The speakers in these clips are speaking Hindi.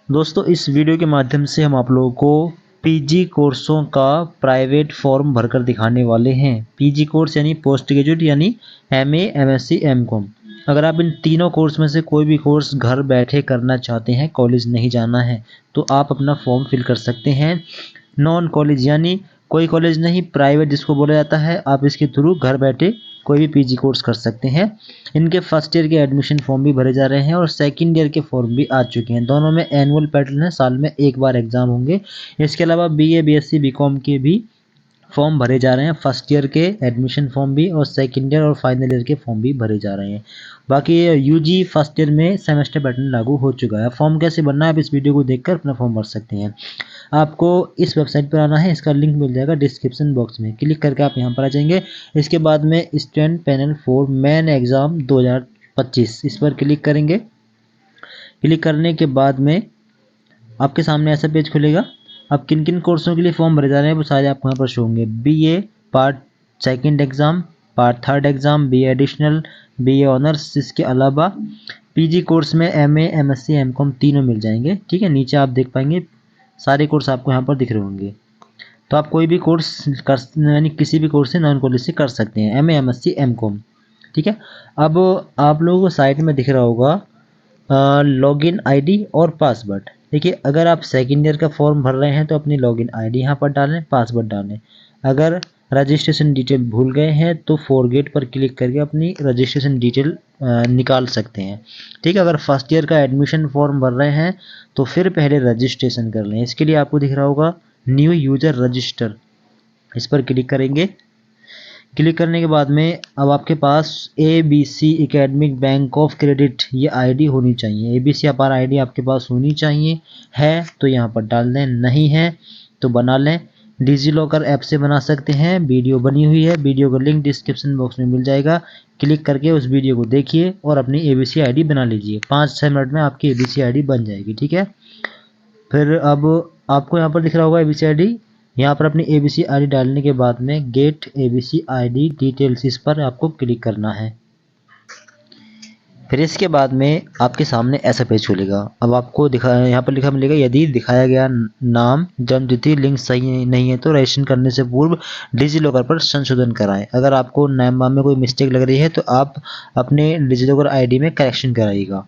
दोस्तों इस वीडियो के माध्यम से हम आप लोगों को पीजी कोर्सों का प्राइवेट फॉर्म भरकर दिखाने वाले हैं। पीजी कोर्स यानी पोस्ट ग्रेजुएट यानी एमए, एमएससी, एमकॉम। अगर आप इन तीनों कोर्स में से कोई भी कोर्स घर बैठे करना चाहते हैं, कॉलेज नहीं जाना है, तो आप अपना फॉर्म फिल कर सकते हैं। नॉन कॉलेज यानी कोई कॉलेज नहीं, प्राइवेट जिसको बोला जाता है, आप इसके थ्रू घर बैठे कोई भी पीजी कोर्स कर सकते हैं। इनके फर्स्ट ईयर के एडमिशन फॉर्म भी भरे जा रहे हैं और सेकंड ईयर के फॉर्म भी आ चुके हैं। दोनों में एनुअल पैटर्न है, साल में एक बार एग्जाम होंगे। इसके अलावा बीए, बीएससी, बीकॉम के भी फॉर्म भरे जा रहे हैं। फर्स्ट ईयर के एडमिशन फॉर्म भी और सेकंड ईयर और फाइनल ईयर के फॉर्म भी भरे जा रहे हैं। बाकी यूजी फर्स्ट ईयर में सेमेस्टर पैटर्न लागू हो चुका है। फॉर्म कैसे भरना है, आप इस वीडियो को देखकर अपना फॉर्म भर सकते हैं। आपको इस वेबसाइट पर आना है, इसका लिंक मिल जाएगा डिस्क्रिप्शन बॉक्स में। क्लिक करके आप यहाँ पर आ जाएंगे। इसके बाद में student panel for main exam 2025 इस पर क्लिक करेंगे। क्लिक करने के बाद में आपके सामने ऐसा पेज खुलेगा। अब किन किन कोर्सों के लिए फॉर्म भरे जा रहे हैं वो सारे आपको यहाँ पर शो होंगे। BA part second exam, part third exam, BA additional, BA honours. इसके अलावा पीजी कोर्स में एमए, एमएससी, एमकॉम तीनों मिल जाएंगे। ठीक है, नीचे आप देख पाएंगे सारे कोर्स आपको यहाँ पर दिख रहे होंगे। तो आप कोई भी कोर्स कर यानी किसी भी कोर्स से नॉन कॉलेज से कर सकते हैं, एमए, एमएससी, एमकॉम। ठीक है, अब आप लोगों को साइट में दिख रहा होगा लॉगिन आईडी और पासवर्ड। देखिए, अगर आप सेकेंड ईयर का फॉर्म भर रहे हैं तो अपनी लॉगिन आईडी यहाँ पर डालें, पासवर्ड डालें। अगर रजिस्ट्रेशन डिटेल भूल गए हैं तो फॉरगेट पर क्लिक करके अपनी रजिस्ट्रेशन डिटेल निकाल सकते हैं। ठीक है, अगर फर्स्ट ईयर का एडमिशन फॉर्म भर रहे हैं तो फिर पहले रजिस्ट्रेशन कर लें। इसके लिए आपको दिख रहा होगा न्यू यूजर रजिस्टर, इस पर क्लिक करेंगे। क्लिक करने के बाद में अब आपके पास ABC academic bank of credit ये आईडी होनी चाहिए। ABC अपार आईडी आपके पास होनी चाहिए। है तो यहाँ पर डाल दें, नहीं है तो बना लें। डिजी लॉकर ऐप से बना सकते हैं। वीडियो बनी हुई है, वीडियो का लिंक डिस्क्रिप्शन बॉक्स में मिल जाएगा। क्लिक करके उस वीडियो को देखिए और अपनी ABC आईडी बना लीजिए। 5-6 मिनट में आपकी ABC आईडी बन जाएगी। ठीक है, फिर अब आपको यहाँ पर दिख रहा होगा ABC आईडी। यहाँ पर अपनी ABC आईडी डालने के बाद में गेट ABC आईडी डिटेल्स, इस पर आपको क्लिक करना है। फिर इसके बाद में आपके सामने ऐसा पेज खुलेगा। अब आपको यहाँ पर लिखा मिलेगा यदि दिखाया गया नाम, जन्मतिथि लिंक सही नहीं है तो रजिस्ट्रेशन करने से पूर्व डिजी लॉकर पर संशोधन कराएं। अगर आपको नाम में कोई मिस्टेक लग रही है तो आप अपने डिजी लॉकर आईडी में करेक्शन कराइएगा।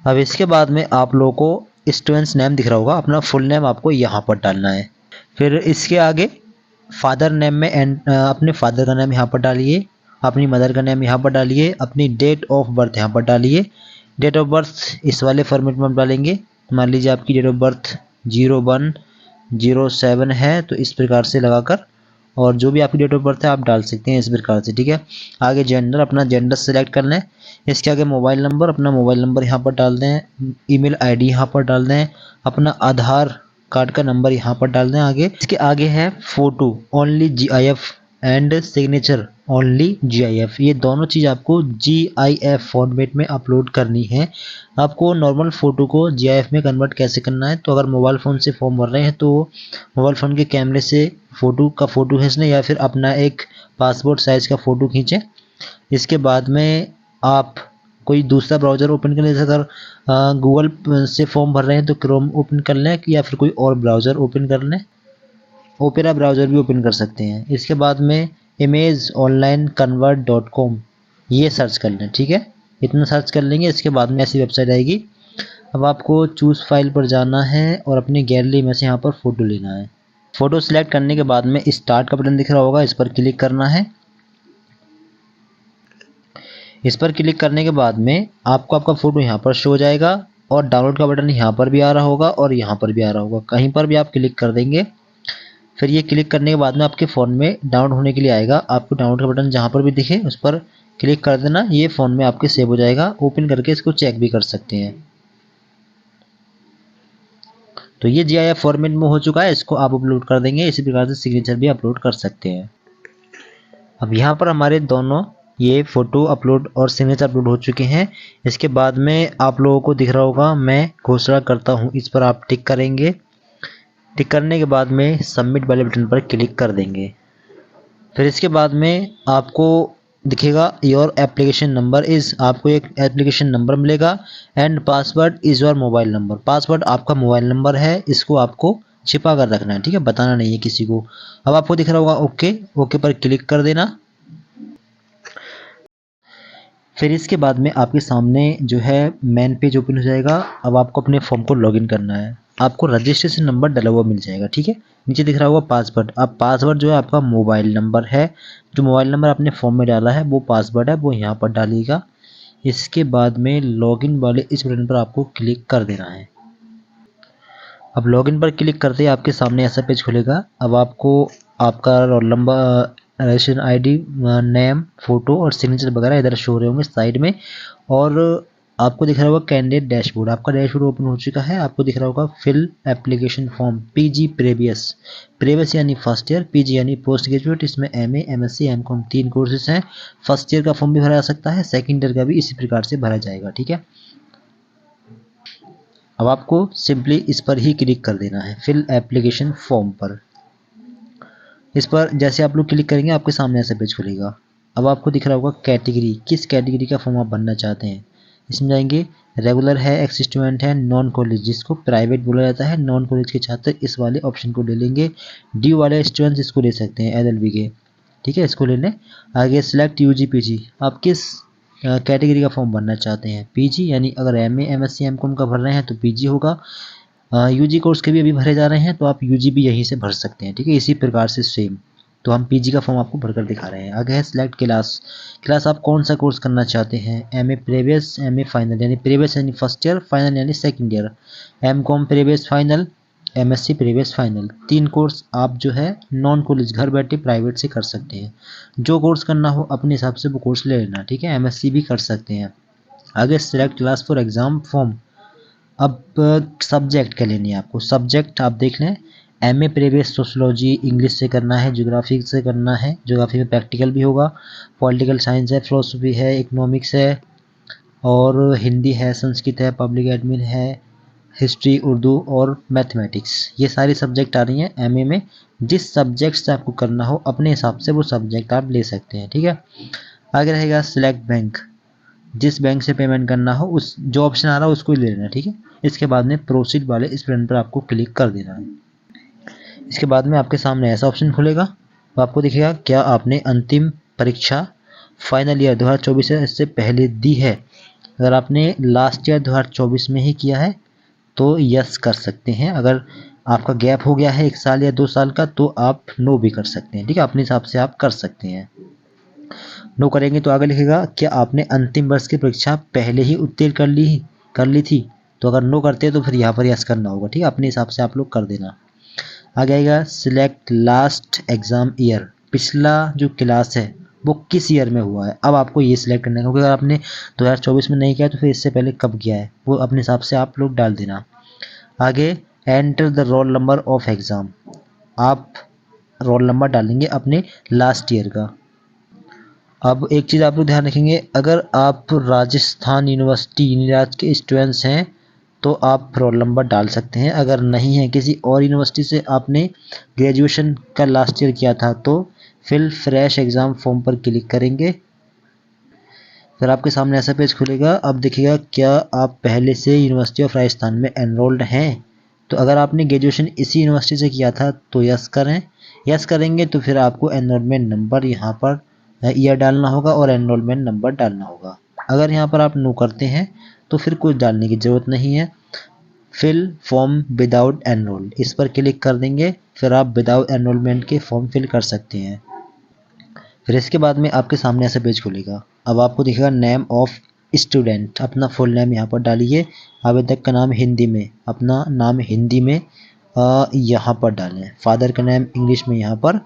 अब इसके बाद में आप लोगों को स्टूडेंट्स नेम दिख रहा होगा, अपना फुल नेम आपको यहाँ पर डालना है। फिर इसके आगे फादर नेम में अपने फादर का नेम यहाँ पर डालिए, अपनी मदर का नेम यहाँ पर डालिए, अपनी डेट ऑफ बर्थ यहाँ पर डालिए। डेट ऑफ बर्थ इस वाले फॉर्मेट में आप डालेंगे। मान लीजिए आपकी डेट ऑफ बर्थ 0107 है तो इस प्रकार से लगाकर, और जो भी आपकी डेट ऑफ बर्थ है आप डाल सकते हैं इस प्रकार से। ठीक है, आगे जेंडर, अपना जेंडर सेलेक्ट कर लें। इसके आगे मोबाइल नंबर, अपना मोबाइल नंबर यहाँ पर डाल दें। ईमेल आईडी यहाँ पर डाल दें। अपना आधार कार्ड का नंबर यहाँ पर डाल दें। आगे इसके आगे है photo only GIF and signature only GIF। ये दोनों चीज़ आपको GIF फॉर्मेट में अपलोड करनी है। आपको नॉर्मल फ़ोटो को GIF में कन्वर्ट कैसे करना है, तो अगर मोबाइल फ़ोन से फॉर्म भर रहे हैं तो मोबाइल फ़ोन के कैमरे से फ़ोटो खींचना, या फिर अपना एक पासपोर्ट साइज़ का फ़ोटो खींचें। इसके बाद में आप कोई दूसरा ब्राउज़र ओपन कर लें। जैसे अगर गूगल से फॉर्म भर रहे हैं तो क्रोम ओपन कर लें, या फिर कोई और ब्राउज़र ओपन कर लें। ओपेरा ब्राउज़र भी ओपन कर सकते हैं। इसके बाद में imageonlineconvert.com ये सर्च कर लें। ठीक है, इतना सर्च कर लेंगे। इसके बाद में ऐसी वेबसाइट आएगी। अब आपको चूज़ फाइल पर जाना है और अपनी गैलरी में से यहाँ पर फ़ोटो लेना है। फ़ोटो सिलेक्ट करने के बाद में स्टार्ट का बटन दिख रहा होगा, इस पर क्लिक करना है। इस पर क्लिक करने के बाद में आपको आपका फ़ोटो यहाँ पर शो हो जाएगा और डाउनलोड का बटन यहाँ पर भी आ रहा होगा और यहाँ पर भी आ रहा होगा। कहीं पर भी आप क्लिक कर देंगे। फिर ये क्लिक करने के बाद में आपके फ़ोन में डाउनलोड होने के लिए आएगा। आपको डाउनलोड का बटन जहाँ पर भी दिखे उस पर क्लिक कर देना। ये फ़ोन में आपके सेव हो जाएगा। ओपन करके इसको चेक भी कर सकते हैं। तो ये GIF फॉर्मेट में हो चुका है, इसको आप अपलोड कर देंगे। इसी प्रकार से सिग्नेचर भी अपलोड कर सकते हैं। अब यहाँ पर हमारे दोनों ये फ़ोटो अपलोड और सिग्नेचर अपलोड हो चुके हैं। इसके बाद में आप लोगों को दिख रहा होगा मैं घोषणा करता हूँ, इस पर आप टिक करेंगे। टिक करने के बाद में सबमिट वाले बटन पर क्लिक कर देंगे। फिर इसके बाद में आपको दिखेगा योर एप्लीकेशन नंबर इज़, आपको एक एप्लीकेशन नंबर मिलेगा, and password is your mobile number, password आपका मोबाइल नंबर है, इसको आपको छिपा कर रखना है, ठीक है, बताना नहीं है किसी को। अब आपको दिख रहा होगा ओके, ओके पर क्लिक कर देना। फिर इसके बाद में आपके सामने जो है मेन पेज ओपन हो जाएगा। अब आपको अपने फॉर्म को लॉगिन करना है, आपको रजिस्ट्रेशन नंबर डला हुआ मिल जाएगा, ठीक है, नीचे दिख रहा होगा पासवर्ड। अब पासवर्ड जो है आपका मोबाइल नंबर है, जो मोबाइल नंबर आपने फॉर्म में डाला है वो पासवर्ड है, वो यहाँ पर डालिएगा। इसके बाद में लॉगिन वाले इस बटन पर आपको क्लिक कर देना है। अब लॉगिन पर क्लिक करते ही आपके सामने ऐसा पेज खुलेगा। अब आपको आपका roll number, registration ID, name, photo और सिग्नेचर वगैरह इधर शो रहे होंगे साइड में। और आपको दिख रहा होगा कैंडिडेट डैशबोर्ड, आपका डैशबोर्ड ओपन हो चुका है। आपको दिख रहा होगा fill application form PG previous, previous यानी फर्स्ट ईयर, पीजी यानी पोस्ट ग्रेजुएट, इसमें एमए, एमएससी, एमकॉम 3 कोर्सेज हैं। फर्स्ट ईयर का फॉर्म भी भरा जा सकता है, सेकेंड ईयर का भी इसी प्रकार से भरा जाएगा, ठीक है। अब आपको सिंपली इस पर ही क्लिक कर देना है, फिल एप्लीकेशन फॉर्म पर। इस पर जैसे आप लोग क्लिक करेंगे आपके सामने ऐसा पेज खुलेगा। अब आपको दिख रहा होगा कैटेगरी, किस कैटेगरी का फॉर्म आप भरना चाहते हैं। इसमें जाएंगे, रेगुलर है, एक्स स्टूडेंट है, नॉन कॉलेज जिसको प्राइवेट बोला जाता है, नॉन कॉलेज के छात्र इस वाले ऑप्शन को ले लेंगे। ड्यू वाले स्टूडेंट्स इसको ले सकते हैं, एलएलबी के, ठीक है, इसको ले लें। आगे सिलेक्ट यूजी पीजी, आप किस कैटेगरी का फॉर्म भरना चाहते हैं। पीजी यानी अगर एमए, एमएससी, एमकॉम का भर रहे हैं तो पीजी होगा। यूजी कोर्स के भी अभी भरे जा रहे हैं तो आप यूजी भी यहीं से भर सकते हैं, ठीक है, इसी प्रकार से सेम। तो हम पीजी का फॉर्म आपको भरकर दिखा रहे हैं। आगे है सिलेक्ट क्लास, क्लास आप कौन सा कोर्स करना चाहते हैं। एमए प्रीवियस, एमए फाइनल, यानी प्रीवियस यानी फर्स्ट ईयर, फाइनल यानी second year, MCom previous final, MSc previous final. 3 course आप जो है नॉन कॉलेज घर बैठे प्राइवेट से कर सकते हैं। जो कोर्स करना हो अपने हिसाब से वो कोर्स ले लेना, ठीक है, एमएससी भी कर सकते हैं। आगे select class for exam form, अब सब्जेक्ट क्या लेनी है आपको। सब्जेक्ट आप देख लें, एमए प्रीवियस सोशियोलॉजी इंग्लिश से करना है, ज्योग्राफी से करना है, ज्योग्राफी में प्रैक्टिकल भी होगा, पॉलिटिकल साइंस है, फिलोसफी है, इकोनॉमिक्स है, और हिंदी है, संस्कृत है, पब्लिक एडमिन है, हिस्ट्री, उर्दू और मैथमेटिक्स, ये सारी सब्जेक्ट आ रही हैं एमए में। जिस सब्जेक्ट से आपको करना हो अपने हिसाब से वो सब्जेक्ट आप ले सकते हैं, ठीक है। आगे रहेगा सिलेक्ट बैंक, जिस बैंक से पेमेंट करना हो उस जो ऑप्शन आ रहा है उसको ही ले लेना, ठीक है। इसके बाद में प्रोसीड वाले इस बटन पर आपको क्लिक कर देना है। इसके बाद में आपके सामने ऐसा ऑप्शन खुलेगा, तो आपको दिखेगा क्या आपने अंतिम परीक्षा फाइनल ईयर 2024 से इससे पहले दी है। अगर आपने लास्ट ईयर 2024 में ही किया है तो यस कर सकते हैं। अगर आपका गैप हो गया है 1 साल या 2 साल का तो आप नो भी कर सकते हैं, ठीक है, अपने हिसाब से आप कर सकते हैं। नो करेंगे तो आगे लिखेगा क्या आपने अंतिम वर्ष की परीक्षा पहले ही उत्तीर्ण कर ली थी। तो अगर नो करते हैं तो फिर यहाँ पर यस करना होगा, ठीक है, अपने हिसाब से आप लोग कर देना। आगे आएगा सिलेक्ट लास्ट एग्जाम ईयर, पिछला जो क्लास है वो किस ईयर में हुआ है। अब आपको ये सिलेक्ट करना है, क्योंकि अगर आपने 2024 में नहीं किया तो फिर इससे पहले कब किया है वो अपने हिसाब से आप लोग डाल देना। आगे enter the roll number of exam, आप रोल नंबर डालेंगे अपने लास्ट ईयर का। अब एक चीज़ आप लोग ध्यान रखेंगे, अगर आप राजस्थान यूनिवर्सिटी यूनिराज के स्टूडेंट्स हैं तो आप रोल नंबर डाल सकते हैं। अगर नहीं है, किसी और यूनिवर्सिटी से आपने ग्रेजुएशन का लास्ट ईयर किया था तो फिल फ्रेश एग्ज़ाम फॉर्म पर क्लिक करेंगे। फिर आपके सामने ऐसा पेज खुलेगा। अब देखिएगा क्या आप पहले से यूनिवर्सिटी ऑफ राजस्थान में एनरोल्ड हैं। तो अगर आपने ग्रेजुएशन इसी यूनिवर्सिटी से किया था तो यस करें। यस करेंगे तो फिर आपको एनरोलमेंट नंबर यहाँ पर ईयर डालना होगा और एनरोलमेंट नंबर डालना होगा। अगर यहाँ पर आप नो करते हैं तो फिर कुछ डालने की ज़रूरत नहीं है। फिल फॉर्म विदाउट एनरोल, इस पर क्लिक कर देंगे, फिर आप विदाउट एनरोलमेंट के फॉर्म फिल कर सकते हैं। फिर इसके बाद में आपके सामने ऐसा पेज खुलेगा। अब आपको दिखेगा नेम ऑफ स्टूडेंट, अपना फुल नेम यहाँ पर डालिए। आवेदक का नाम हिंदी में, अपना नाम हिंदी में यहाँ पर डालें। फादर का नाम इंग्लिश में यहाँ पर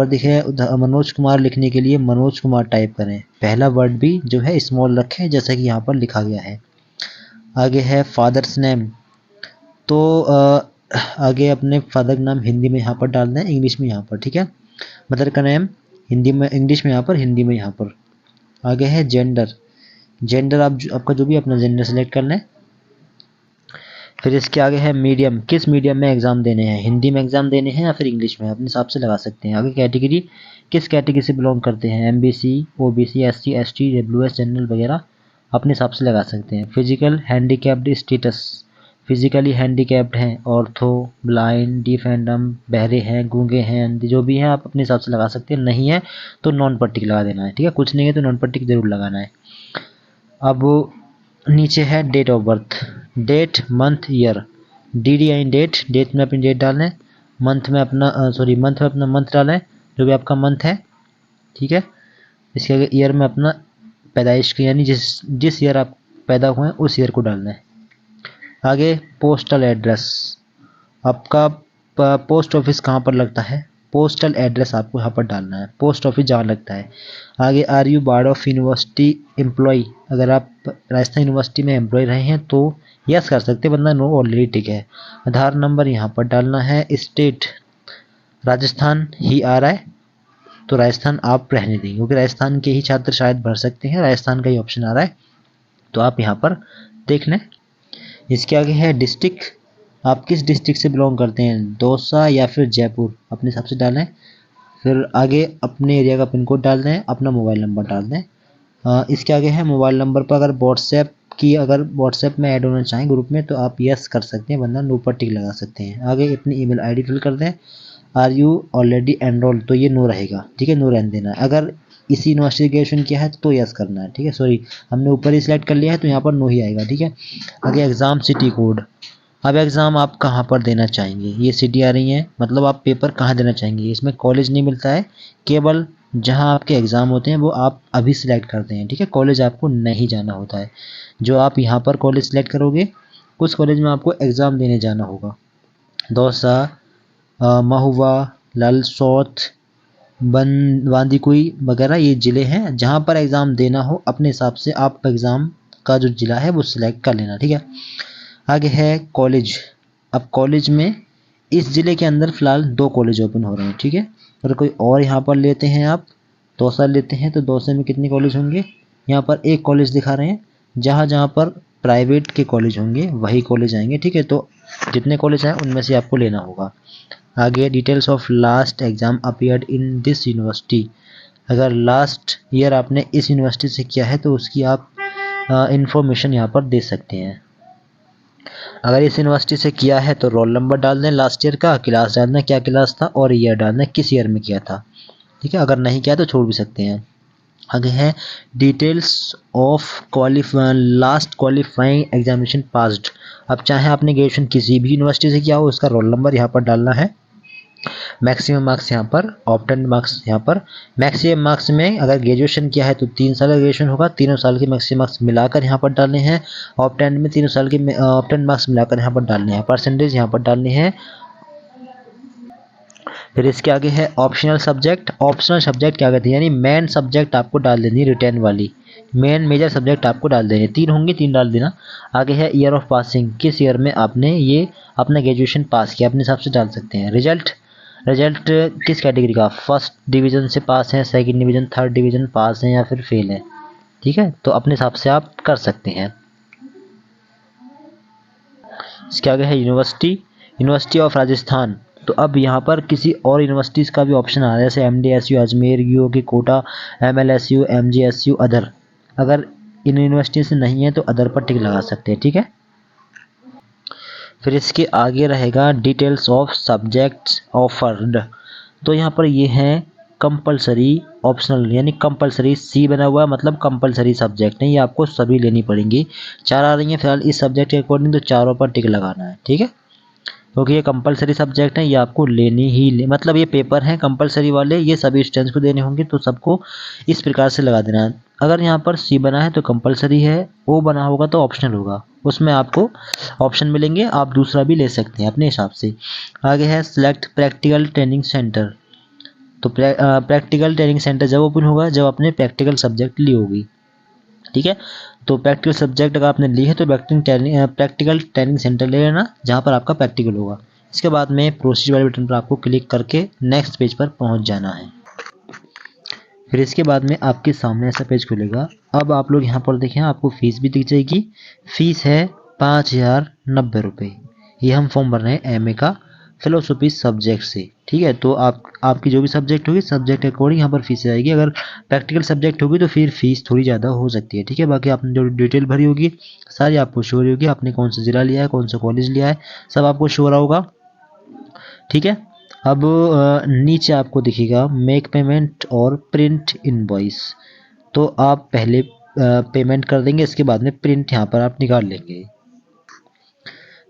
दिखे मनोज कुमार, लिखने के लिए मनोज कुमार टाइप करें। पहला वर्ड भी जो है स्मॉल रखें जैसा कि यहाँ पर लिखा गया है। आगे है फादर्स नेम, तो आगे अपने फादर का नाम हिंदी में यहाँ पर डालना है, इंग्लिश में यहाँ पर, ठीक है। मदर का नेम हिंदी में, इंग्लिश में यहाँ पर, हिंदी में यहाँ पर। आगे है जेंडर, जेंडर आपका जो भी अपना जेंडर सेलेक्ट करना है। फिर इसके आगे है मीडियम, किस मीडियम में एग्ज़ाम देने हैं, हिंदी में एग्ज़ाम देने हैं या फिर इंग्लिश में, अपने हिसाब से लगा सकते हैं। आगे कैटेगरी, किस कैटेगरी से बिलोंग करते हैं, MBC, OBC, SC, ST, WS, general वगैरह, अपने हिसाब से लगा सकते हैं। Physical handicapped status, physically handicapped हैं, ortho, blind, deaf and dumb, बहरे हैं, गूंगे हैं, अंधे, जो भी हैं आप अपने हिसाब से लगा सकते हैं। नहीं है तो नॉन पट्टी लगा देना है, ठीक है। कुछ नहीं है तो नॉन पट्टी जरूर लगाना है। अब नीचे है date of birth, date, month, year, D यानी डेट, डेट में अपनी डेट डालना है, मंथ में अपना मंथ में अपना मंथ डालना है, जो भी आपका मंथ है, ठीक है। इसके आगे ईयर में अपना पैदाइश की यानी जिस ईयर आप पैदा हुए हैं उस ईयर को डालना है। आगे पोस्टल एड्रेस, आपका पोस्ट ऑफिस कहाँ पर लगता है, पोस्टल एड्रेस आपको यहाँ पर डालना है, पोस्ट ऑफिस जहाँ लगता है। आगे are you board of university employ, अगर आप राजस्थान यूनिवर्सिटी में एम्प्लॉय रहे हैं तो यस कर सकते हैं, वरना नो ऑलरेडी टिक है। आधार नंबर यहाँ पर डालना है। स्टेट राजस्थान ही आ रहा है तो राजस्थान आप रहने देंगे, क्योंकि राजस्थान के ही छात्र शायद भर सकते हैं, राजस्थान का ही ऑप्शन आ रहा है तो आप यहाँ पर देख लें। इसके आगे है डिस्ट्रिक्ट, आप किस डिस्ट्रिक्ट से बिलोंग करते हैं, दौसा या फिर जयपुर, अपने हिसाब से डालें। फिर आगे अपने एरिया का पिन कोड डाल दें, अपना मोबाइल नंबर डाल दें। इसके आगे है मोबाइल नंबर पर अगर व्हाट्सएप में ऐड होना चाहें ग्रुप में तो आप यस कर सकते हैं, वरना नो पर टिक लगा सकते हैं। आगे अपनी ईमेल आईडी फिल कर दें। आर यू ऑलरेडी एनरोल, तो ये नो रहेगा, ठीक है, नो रहने देना है। अगर इसी यूनिवर्सिटी ग्रेजुएशन किया है तो यस करना है, ठीक है। सॉरी, हमने ऊपर ही सिलेक्ट कर लिया है तो यहाँ पर नो ही आएगा, ठीक है। आगे एग्ज़ाम सिटी कोड, अब एग्ज़ाम आप कहाँ पर देना चाहेंगे, ये सिटी आ रही है, मतलब आप पेपर कहाँ देना चाहेंगे। इसमें कॉलेज नहीं मिलता है, केवल जहाँ आपके एग्ज़ाम होते हैं वो आप अभी सिलेक्ट करते हैं, ठीक है। कॉलेज आपको नहीं जाना होता है। जो आप यहाँ पर कॉलेज सिलेक्ट करोगे उस कॉलेज में आपको एग्ज़ाम देने जाना होगा। दौसा, महुआ, लालसौथ, बांदीकुई वगैरह ये ज़िले हैं जहाँ पर एग्ज़ाम देना हो, अपने हिसाब से आप एग्ज़ाम का जो ज़िला है वो सिलेक्ट कर लेना, ठीक है। आगे है कॉलेज, अब कॉलेज में इस ज़िले के अंदर फ़िलहाल 2 कॉलेज ओपन हो रहे हैं, ठीक है। अगर कोई और यहाँ पर लेते हैं, आप दौसा लेते हैं तो दौसे में कितने कॉलेज होंगे, यहाँ पर 1 कॉलेज दिखा रहे हैं। जहाँ जहाँ पर प्राइवेट के कॉलेज होंगे वही कॉलेज आएंगे, ठीक है। तो जितने कॉलेज हैं उनमें से आपको लेना होगा। आगे details of last exam appeared in this university, अगर लास्ट ईयर आपने इस यूनिवर्सिटी से किया है तो उसकी आप इंफॉर्मेशन यहाँ पर दे सकते हैं। अगर इस यूनिवर्सिटी से किया है तो रोल नंबर डाल दें, लास्ट ईयर का क्लास डालना, क्या क्लास था, और ईयर डालना, किस ईयर में किया था, ठीक है। अगर नहीं किया तो छोड़ भी सकते हैं। आगे है details of last qualifying examination passed, अब चाहे आपने ग्रेजुएशन किसी भी यूनिवर्सिटी से किया हो उसका रोल नंबर यहाँ पर डालना है। मैक्सिमम मार्क्स यहाँ पर, ऑप्टेंड मार्क्स यहाँ पर। मैक्सिमम मार्क्स में अगर ग्रेजुएशन किया है तो 3 साल का ग्रेजुएशन होगा, तीनों साल के मैक्सिमम मार्क्स मिलाकर यहाँ पर डालने हैं। ऑप्टेंड में तीनों साल के ऑप्टेंड मार्क्स मिलाकर यहाँ पर डालने हैं। परसेंटेज यहाँ पर डालने हैं। फिर इसके आगे है ऑप्शनल सब्जेक्ट, ऑप्शनल सब्जेक्ट क्या कहते हैं, यानी मेन सब्जेक्ट आपको डाल देनी रिटर्न वाली, मेन मेजर सब्जेक्ट आपको डाल देने, 3 होंगे 3 डाल देना। आगे है ईयर ऑफ पासिंग, किस ईयर में आपने ये अपना ग्रेजुएशन पास किया, अपने हिसाब से डाल सकते हैं। रिजल्ट किस कैटेगरी का, फर्स्ट डिवीज़न से पास है, सेकंड डिवीज़न, थर्ड डिवीज़न पास है या फिर फेल है, ठीक है। तो अपने हिसाब से आप कर सकते हैं। इसके आगे है यूनिवर्सिटी ऑफ राजस्थान, तो अब यहाँ पर किसी और यूनिवर्सिटीज़ का भी ऑप्शन आ रहा है, जैसे MDSU Ajmer, UOK Kota, MLSU, MGSU other. अगर इन यूनिवर्सिटी से नहीं है तो अदर पर टिक लगा सकते हैं, ठीक है। फिर इसके आगे रहेगा डिटेल्स ऑफ सब्जेक्ट्स ऑफर्ड, तो यहाँ पर ये है कंपलसरी, ऑप्शनल यानी कंपलसरी, सी बना हुआ है मतलब कंपलसरी सब्जेक्ट नहीं, ये आपको सभी लेनी पड़ेंगी। 4 आ रही हैं फिलहाल इस सब्जेक्ट के अकॉर्डिंग, तो चारों पर टिक लगाना है, ठीक है, क्योंकि ये कंपलसरी सब्जेक्ट है, ये आपको लेनी ही मतलब ये पेपर हैं कंपलसरी वाले, ये सभी स्टूडेंट्स को देने होंगे, तो सबको इस प्रकार से लगा देना है। अगर यहाँ पर सी बना है तो कंपलसरी है, ओ बना होगा तो ऑप्शनल होगा, उसमें आपको ऑप्शन मिलेंगे, आप दूसरा भी ले सकते हैं अपने हिसाब से। आगे है सिलेक्ट प्रैक्टिकल ट्रेनिंग सेंटर, तो प्रैक्टिकल ट्रेनिंग सेंटर जब ओपन होगा जब आपने प्रैक्टिकल सब्जेक्ट ली होगी, ठीक है। तो प्रैक्टिकल सब्जेक्ट अगर आपने ली है तो प्रैक्टिकल ट्रेनिंग सेंटर ले लेना जहाँ पर आपका प्रैक्टिकल होगा। इसके बाद में प्रोसीड वाले बटन पर आपको क्लिक करके नेक्स्ट पेज पर पहुँच जाना है। फिर इसके बाद में आपके सामने ऐसा पेज खुलेगा। अब आप लोग यहाँ पर देखें, आपको फ़ीस भी दिख जाएगी। फ़ीस है ₹5090। ये हम फॉर्म भर रहे हैं एमए का फिलोसफी सब्जेक्ट से। ठीक है, तो आपकी जो भी सब्जेक्ट होगी सब्जेक्ट के अकॉर्डिंग यहाँ पर फीस आएगी। अगर प्रैक्टिकल सब्जेक्ट होगी तो फिर फीस थोड़ी ज़्यादा हो सकती है। ठीक है, बाकी आपने जो डिटेल भरी होगी सारी आपको शो हो रही होगी। आपने कौन सा ज़िला लिया है, कौन सा कॉलेज लिया है, सब आपको शो हो रहा होगा। ठीक है, अब नीचे आपको दिखेगा मेक पेमेंट और प्रिंट इनवॉइस। तो आप पहले पेमेंट कर देंगे, इसके बाद में प्रिंट यहाँ पर आप निकाल लेंगे।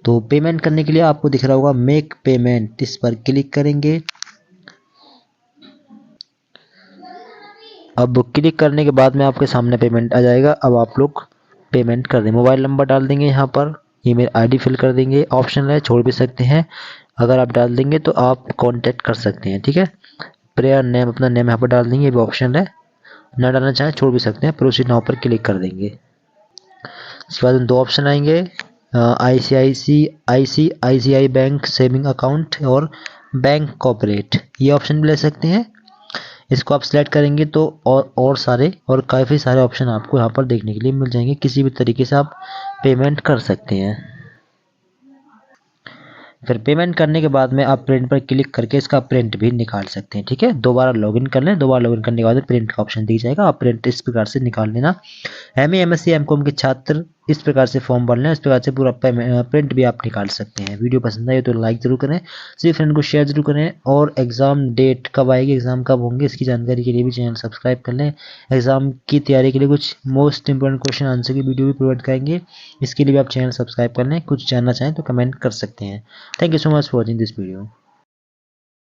तो पेमेंट करने के लिए आपको दिख रहा होगा मेक पेमेंट, इस पर क्लिक करेंगे। अब क्लिक करने के बाद में आपके सामने पेमेंट आ जाएगा। अब आप लोग पेमेंट कर दें, मोबाइल नंबर डाल देंगे, यहाँ पर ईमेल आईडी फिल कर देंगे, ऑप्शनल है छोड़ भी सकते हैं। अगर आप डाल देंगे तो आप कांटेक्ट कर सकते हैं। ठीक है, प्रेयर नेम, अपना नेम यहाँ पर डाल देंगे, ये भी ऑप्शनल है, ना डालना चाहें छोड़ भी सकते हैं। प्रोसीड नाउ पर क्लिक कर देंगे। इसके बाद दो ऑप्शन आएंगे, आईसीआईसीआई बैंक सेविंग अकाउंट और बैंक कॉर्पोरेट, ये ऑप्शन भी ले सकते हैं। इसको आप सिलेक्ट करेंगे तो और काफ़ी सारे ऑप्शन आपको यहाँ पर देखने के लिए मिल जाएंगे। किसी भी तरीके से आप पेमेंट कर सकते हैं। फिर पेमेंट करने के बाद में आप प्रिंट पर क्लिक करके इसका प्रिंट भी निकाल सकते हैं। ठीक है, दोबारा लॉगिन कर लें, दोबारा लॉगिन करने के बाद प्रिंट का ऑप्शन दिख जाएगा, आप प्रिंट इस प्रकार से निकाल लेना। एमए एमएससी एमकॉम के छात्र इस प्रकार से फॉर्म भर लें, इस प्रकार से पूरा प्रिंट भी आप निकाल सकते हैं। वीडियो पसंद आए तो लाइक जरूर करें, सभी फ्रेंड को शेयर जरूर करें, और एग्जाम डेट कब आएगी, एग्जाम कब होंगे, इसकी जानकारी के लिए भी चैनल सब्सक्राइब कर लें। एग्जाम की तैयारी के लिए कुछ मोस्ट इंपोर्टेंट क्वेश्चन आंसर की वीडियो भी प्रोवाइड करेंगे, इसके लिए भी आप चैनल सब्सक्राइब कर लें। कुछ जानना चाहें तो कमेंट कर सकते हैं। Thank you so much for watching this video.